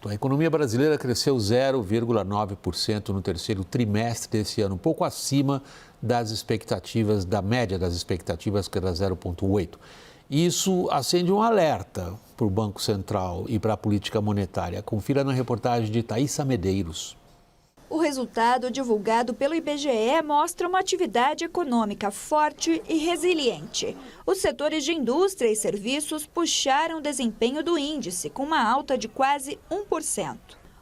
assunto. A economia brasileira cresceu 0,9% no terceiro trimestre desse ano, um pouco acima das expectativas, da média das expectativas, que era 0,8%. Isso acende um alerta para o Banco Central e para a política monetária. Confira na reportagem de Thaísa Medeiros. O resultado divulgado pelo IBGE mostra uma atividade econômica forte e resiliente. Os setores de indústria e serviços puxaram o desempenho do índice, com uma alta de quase 1%.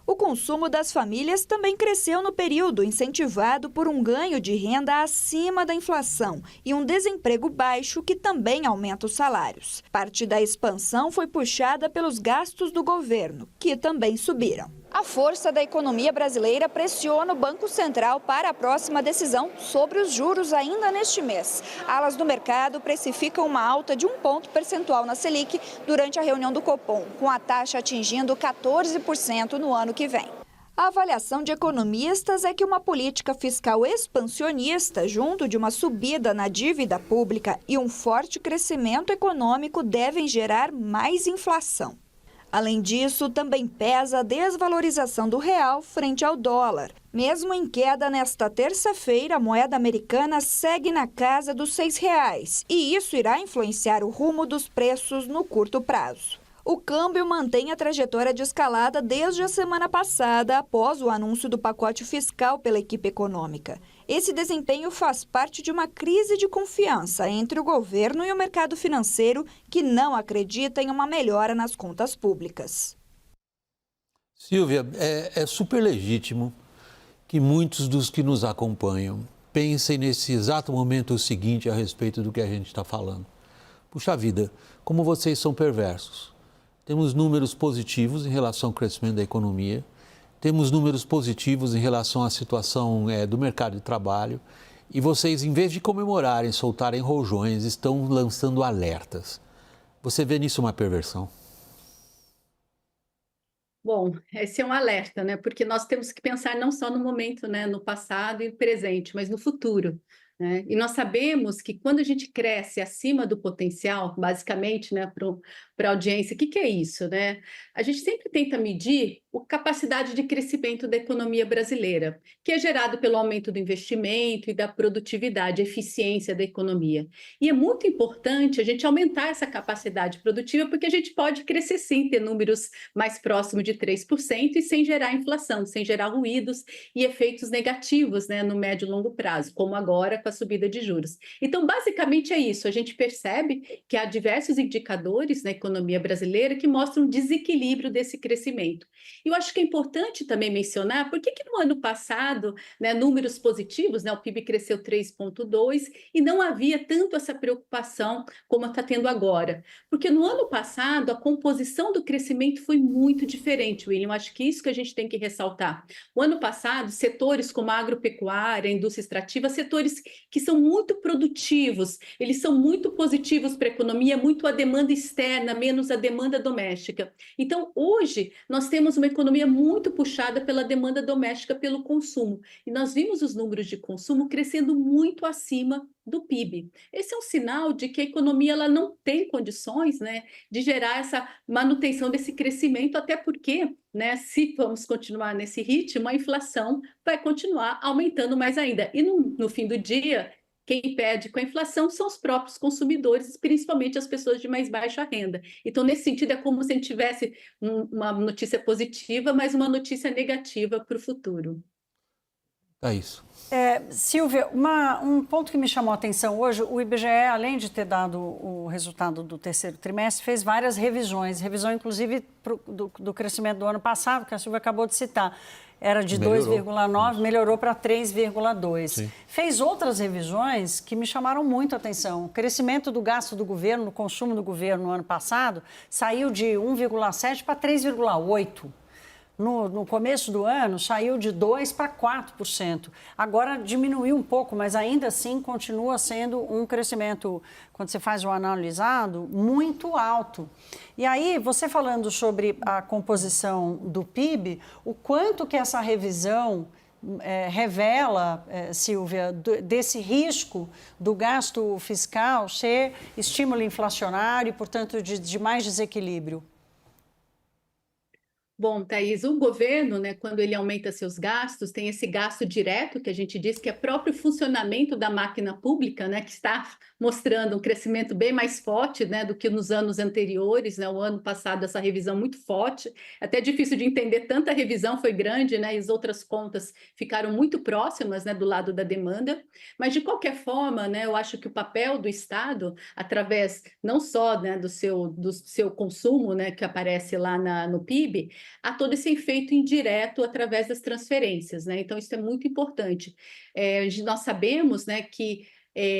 O consumo das famílias também cresceu no período, incentivado por um ganho de renda acima da inflação e um desemprego baixo que também aumenta os salários. Parte da expansão foi puxada pelos gastos do governo, que também subiram. A força da economia brasileira pressiona o Banco Central para a próxima decisão sobre os juros ainda neste mês. Alas do mercado precificam uma alta de 1 ponto percentual na Selic durante a reunião do Copom, com a taxa atingindo 14% no ano que vem. A avaliação de economistas é que uma política fiscal expansionista, junto de uma subida na dívida pública e um forte crescimento econômico, devem gerar mais inflação. Além disso, também pesa a desvalorização do real frente ao dólar. Mesmo em queda nesta terça-feira, a moeda americana segue na casa dos R$6 e isso irá influenciar o rumo dos preços no curto prazo. O câmbio mantém a trajetória de escalada desde a semana passada, após o anúncio do pacote fiscal pela equipe econômica. Esse desempenho faz parte de uma crise de confiança entre o governo e o mercado financeiro, que não acredita em uma melhora nas contas públicas. Silvia, é super legítimo que muitos dos que nos acompanham pensem nesse exato momento o seguinte a respeito do que a gente está falando. Puxa vida, como vocês são perversos. Temos números positivos em relação ao crescimento da economia, temos números positivos em relação à situação do mercado de trabalho e vocês, em vez de comemorarem, soltarem rojões, estão lançando alertas. Você vê nisso uma perversão? Bom, esse é um alerta, né? Porque nós temos que pensar não só no momento, né, no passado e no presente, mas no futuro. Né? E nós sabemos que quando a gente cresce acima do potencial, basicamente, né, para a audiência, o que é isso? Né? A gente sempre tenta medir a capacidade de crescimento da economia brasileira, que é gerado pelo aumento do investimento e da produtividade, eficiência da economia. E é muito importante a gente aumentar essa capacidade produtiva, porque a gente pode crescer sim, ter números mais próximos de 3% e sem gerar inflação, sem gerar ruídos e efeitos negativos, né, no médio e longo prazo, como agora com a subida de juros. Então, basicamente é isso, a gente percebe que há diversos indicadores na economia brasileira que mostram um desequilíbrio desse crescimento. Eu acho que é importante também mencionar por que no ano passado, né, números positivos, né, o PIB cresceu 3,2% e não havia tanto essa preocupação como está tendo agora. Porque no ano passado, a composição do crescimento foi muito diferente, William. Acho que isso que a gente tem que ressaltar. O ano passado, setores como a agropecuária, a indústria extrativa, setores que são muito produtivos, eles são muito positivos para a economia, muito a demanda externa, menos a demanda doméstica. Então, hoje, nós temos uma economia muito puxada pela demanda doméstica, pelo consumo. E nós vimos os números de consumo crescendo muito acima do PIB. Esse é um sinal de que a economia ela não tem condições, né, de gerar essa manutenção desse crescimento, até porque, né, se vamos continuar nesse ritmo, a inflação vai continuar aumentando mais ainda. E no fim do dia, quem perde com a inflação são os próprios consumidores, principalmente as pessoas de mais baixa renda. Então, nesse sentido, é como se a gente tivesse uma notícia positiva, mas uma notícia negativa para o futuro. É isso. Silvia, um ponto que me chamou a atenção hoje, o IBGE, além de ter dado o resultado do terceiro trimestre, fez várias revisões, revisão inclusive do crescimento do ano passado, que a Silvia acabou de citar. Era de 2,9, melhorou para 3,2. Fez outras revisões que me chamaram muito a atenção. O crescimento do gasto do governo, do consumo do governo no ano passado, saiu de 1,7 para 3,8. No começo do ano, saiu de 2% para 4%. Agora diminuiu um pouco, mas ainda assim continua sendo um crescimento, quando você faz o analisado, muito alto. E aí, você falando sobre a composição do PIB, o quanto que essa revisão revela, Silvia, desse risco do gasto fiscal ser estímulo inflacionário e, portanto, de mais desequilíbrio? Bom, Thaís, o governo, né, quando ele aumenta seus gastos, tem esse gasto direto, que a gente diz que é próprio funcionamento da máquina pública, né, que está mostrando um crescimento bem mais forte, né, do que nos anos anteriores, né, o ano passado essa revisão muito forte, até difícil de entender, tanta revisão foi grande, né, e as outras contas ficaram muito próximas, né, do lado da demanda, mas de qualquer forma, né, eu acho que o papel do Estado, através não só, né, do seu consumo, né, que aparece lá no PIB, há todo esse efeito indireto através das transferências, né? Então, isso é muito importante. Nós sabemos, né, que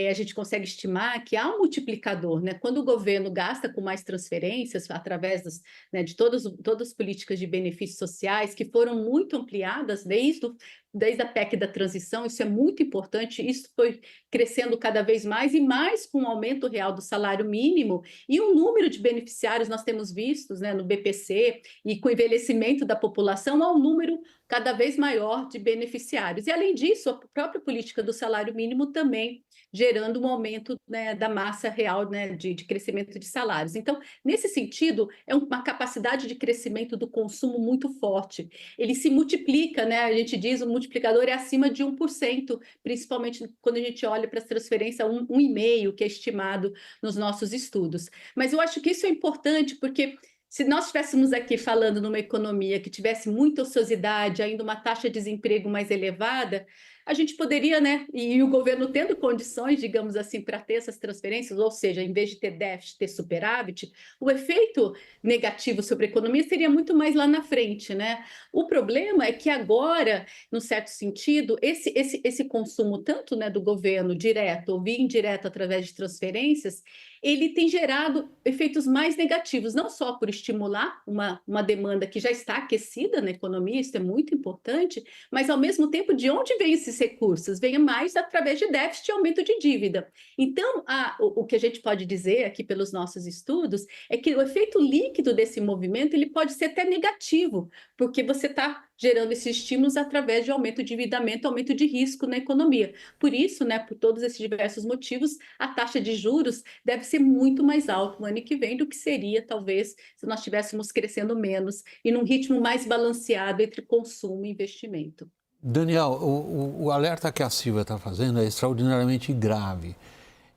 a gente consegue estimar que há um multiplicador, né? Quando o governo gasta com mais transferências, através né, de todas as políticas de benefícios sociais, que foram muito ampliadas desde a PEC da transição, isso é muito importante, isso foi crescendo cada vez mais, e mais com o aumento real do salário mínimo, e o número de beneficiários nós temos vistos, né, no BPC, e com o envelhecimento da população, há um número cada vez maior de beneficiários. E, além disso, a própria política do salário mínimo também gerando um aumento, né, da massa real, né, de crescimento de salários. Então, nesse sentido, é uma capacidade de crescimento do consumo muito forte. Ele se multiplica, né, a gente diz, o multiplicador é acima de 1%, principalmente quando a gente olha para as transferências, 1,5%, que é estimado nos nossos estudos. Mas eu acho que isso é importante, porque se nós estivéssemos aqui falando numa economia que tivesse muita ociosidade, ainda uma taxa de desemprego mais elevada, a gente poderia, né, e o governo tendo condições, digamos assim, para ter essas transferências, ou seja, em vez de ter déficit, ter superávit, o efeito negativo sobre a economia seria muito mais lá na frente, né? O problema é que agora, num certo sentido, esse consumo, tanto, né, do governo direto ou via indireto através de transferências, ele tem gerado efeitos mais negativos, não só por estimular uma demanda que já está aquecida na economia, isso é muito importante, mas, ao mesmo tempo, de onde vem esses recursos? Vem mais através de déficit e aumento de dívida. Então, o que a gente pode dizer aqui pelos nossos estudos é que o efeito líquido desse movimento ele pode ser até negativo, porque você está gerando esses estímulos através de aumento de endividamento, aumento de risco na economia. Por isso, né, por todos esses diversos motivos, a taxa de juros deve ser muito mais alta no ano que vem do que seria, talvez, se nós estivéssemos crescendo menos e num ritmo mais balanceado entre consumo e investimento. Daniel, o alerta que a Silvia está fazendo é extraordinariamente grave.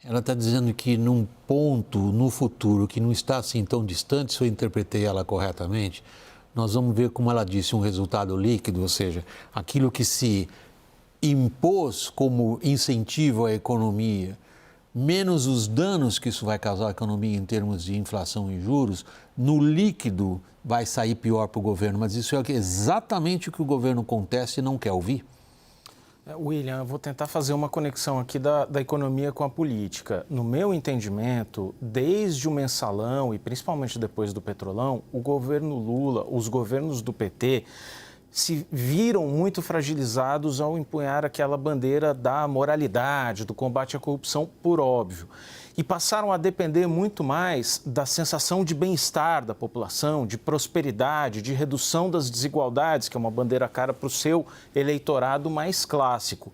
Ela está dizendo que num ponto no futuro que não está assim tão distante, se eu interpretei ela corretamente, nós vamos ver, como ela disse, um resultado líquido, ou seja, aquilo que se impôs como incentivo à economia, menos os danos que isso vai causar à economia em termos de inflação e juros, no líquido vai sair pior para o governo. Mas isso é exatamente o que o governo contesta e não quer ouvir. William, eu vou tentar fazer uma conexão aqui da economia com a política. No meu entendimento, desde o mensalão e principalmente depois do petrolão, o governo Lula, os governos do PT, se viram muito fragilizados ao empunhar aquela bandeira da moralidade, do combate à corrupção, por óbvio. E passaram a depender muito mais da sensação de bem-estar da população, de prosperidade, de redução das desigualdades, que é uma bandeira cara para o seu eleitorado mais clássico.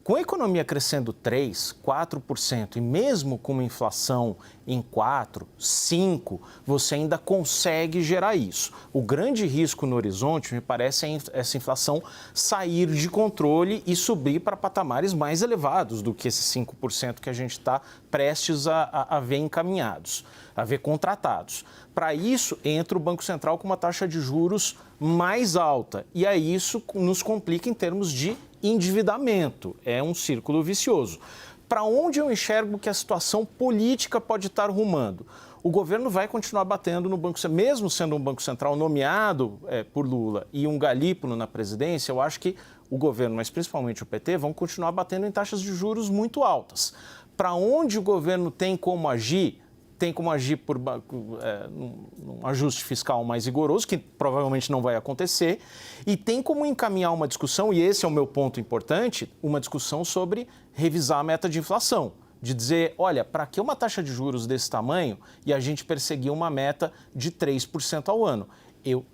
Com a economia crescendo 3%, 4% e mesmo com uma inflação em 4%, 5%, você ainda consegue gerar isso. O grande risco no horizonte, me parece, é essa inflação sair de controle e subir para patamares mais elevados do que esses 5% que a gente está prestes a ver encaminhados, a ver contratados. Para isso, entra o Banco Central com uma taxa de juros mais alta. E aí isso nos complica em termos de endividamento. É um círculo vicioso. Para onde eu enxergo que a situação política pode estar rumando? O governo vai continuar batendo no Banco Central, mesmo sendo um Banco Central nomeado por Lula e um Galípolo na presidência, eu acho que o governo, mas principalmente o PT, vão continuar batendo em taxas de juros muito altas. Para onde o governo tem como agir? Tem como agir por um ajuste fiscal mais rigoroso, que provavelmente não vai acontecer, e tem como encaminhar uma discussão, e esse é o meu ponto importante, uma discussão sobre revisar a meta de inflação, de dizer, olha, para que uma taxa de juros desse tamanho e a gente perseguir uma meta de 3% ao ano? Eu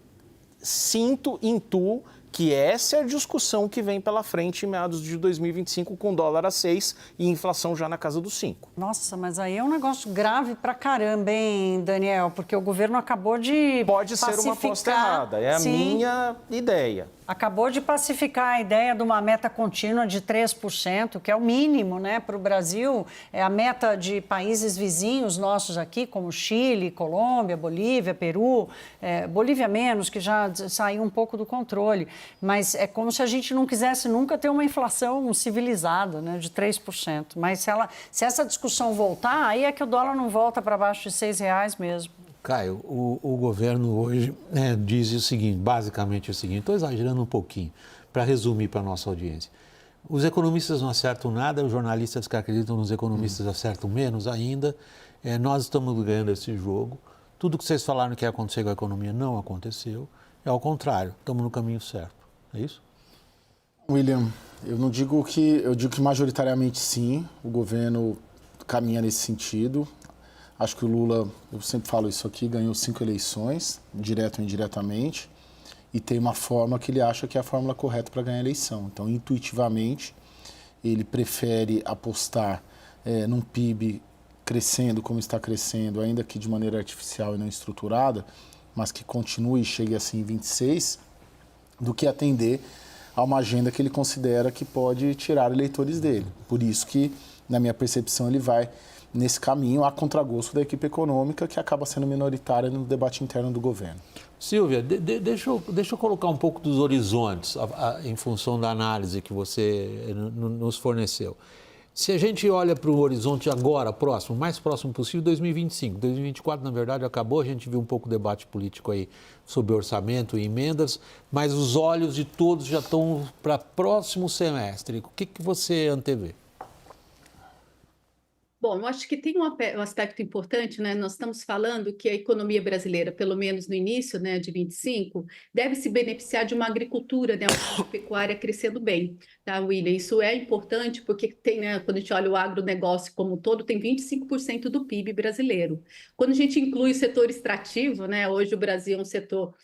intuo que essa é a discussão que vem pela frente em meados de 2025, com dólar a 6 e inflação já na casa dos 5. Nossa, mas aí é um negócio grave pra caramba, hein, Daniel? Porque o governo acabou de Pode ser uma aposta errada, é a minha ideia. Acabou de pacificar a ideia de uma meta contínua de 3%, que é o mínimo, né, para o Brasil. É a meta de países vizinhos nossos aqui, como Chile, Colômbia, Bolívia, Peru. Bolívia menos, que já saiu um pouco do controle. Mas é como se a gente não quisesse nunca ter uma inflação civilizada, né, de 3%. Mas se essa discussão voltar, aí é que o dólar não volta para baixo de R$6 mesmo. Caio, o governo hoje diz o seguinte, basicamente o seguinte, estou exagerando um pouquinho, para resumir para a nossa audiência. Os economistas não acertam nada, os jornalistas que acreditam nos economistas acertam menos ainda. Nós estamos ganhando esse jogo. Tudo que vocês falaram que ia acontecer com a economia não aconteceu. É ao contrário, estamos no caminho certo. É isso? William, eu digo que majoritariamente sim, o governo caminha nesse sentido. Acho que o Lula, eu sempre falo isso aqui, ganhou 5 eleições, direto ou indiretamente, e tem uma forma que ele acha que é a fórmula correta para ganhar a eleição. Então, intuitivamente, ele prefere apostar num PIB crescendo como está crescendo, ainda que de maneira artificial e não estruturada, mas que continue e chegue assim em 26, do que atender a uma agenda que ele considera que pode tirar eleitores dele. Por isso que, na minha percepção, ele vai nesse caminho a contragosto da equipe econômica, que acaba sendo minoritária no debate interno do governo. Silvia, deixa eu colocar um pouco dos horizontes em função da análise que você nos forneceu. Se a gente olha para o horizonte agora, próximo, mais próximo possível, 2025. 2024, na verdade, acabou, a gente viu um pouco o debate político aí sobre orçamento e emendas, mas os olhos de todos já estão para próximo semestre. O que você antevê? Bom, eu acho que tem um aspecto importante, né? Nós estamos falando que a economia brasileira, pelo menos no início, né, de 25, deve se beneficiar de uma agricultura, né, uma pecuária crescendo bem, tá, William? Isso é importante porque tem, né, quando a gente olha o agronegócio como um todo, tem 25% do PIB brasileiro. Quando a gente inclui o setor extrativo, né, hoje o Brasil é um setor,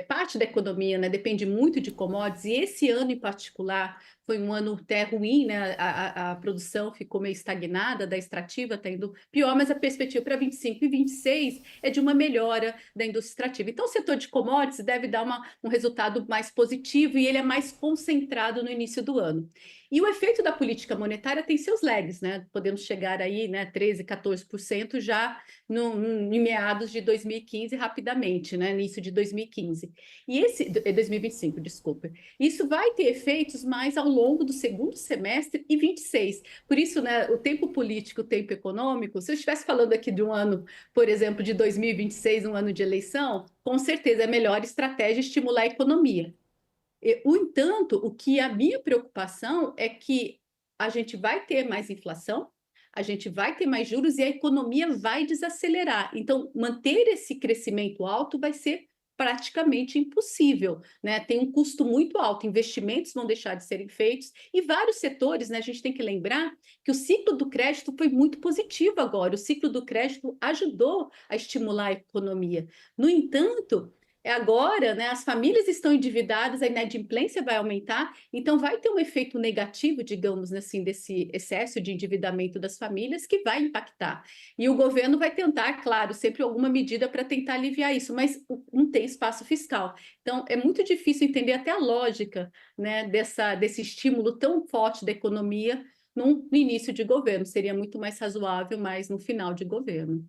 parte da economia, né, depende muito de commodities, e esse ano em particular foi um ano até ruim, né? A produção ficou meio estagnada, da extrativa está indo pior, mas a perspectiva para 25 e 26 é de uma melhora da indústria extrativa. Então, o setor de commodities deve dar um resultado mais positivo e ele é mais concentrado no início do ano. E o efeito da política monetária tem seus lags, né? Podemos chegar aí, né, 13%, 14% já em meados de 2015, rapidamente, né? Início de 2015. E 2025, desculpa. Isso vai ter efeitos mais ao longo do segundo semestre e 26. Por isso, né, o tempo político, o tempo econômico, se eu estivesse falando aqui de um ano, por exemplo, de 2026, um ano de eleição, com certeza é melhor estratégia estimular a economia. No entanto, o que a minha preocupação é que a gente vai ter mais inflação, a gente vai ter mais juros e a economia vai desacelerar. Então, manter esse crescimento alto vai ser praticamente impossível, né? Tem um custo muito alto, investimentos vão deixar de serem feitos e vários setores, né? A gente tem que lembrar que o ciclo do crédito foi muito positivo agora, o ciclo do crédito ajudou a estimular a economia. No entanto, agora, né, as famílias estão endividadas, a inadimplência vai aumentar, então vai ter um efeito negativo, digamos assim, desse excesso de endividamento das famílias que vai impactar. E o governo vai tentar, claro, sempre alguma medida para tentar aliviar isso, mas não tem espaço fiscal. Então, é muito difícil entender até a lógica, né, desse estímulo tão forte da economia no início de governo. Seria muito mais razoável, mas no final de governo.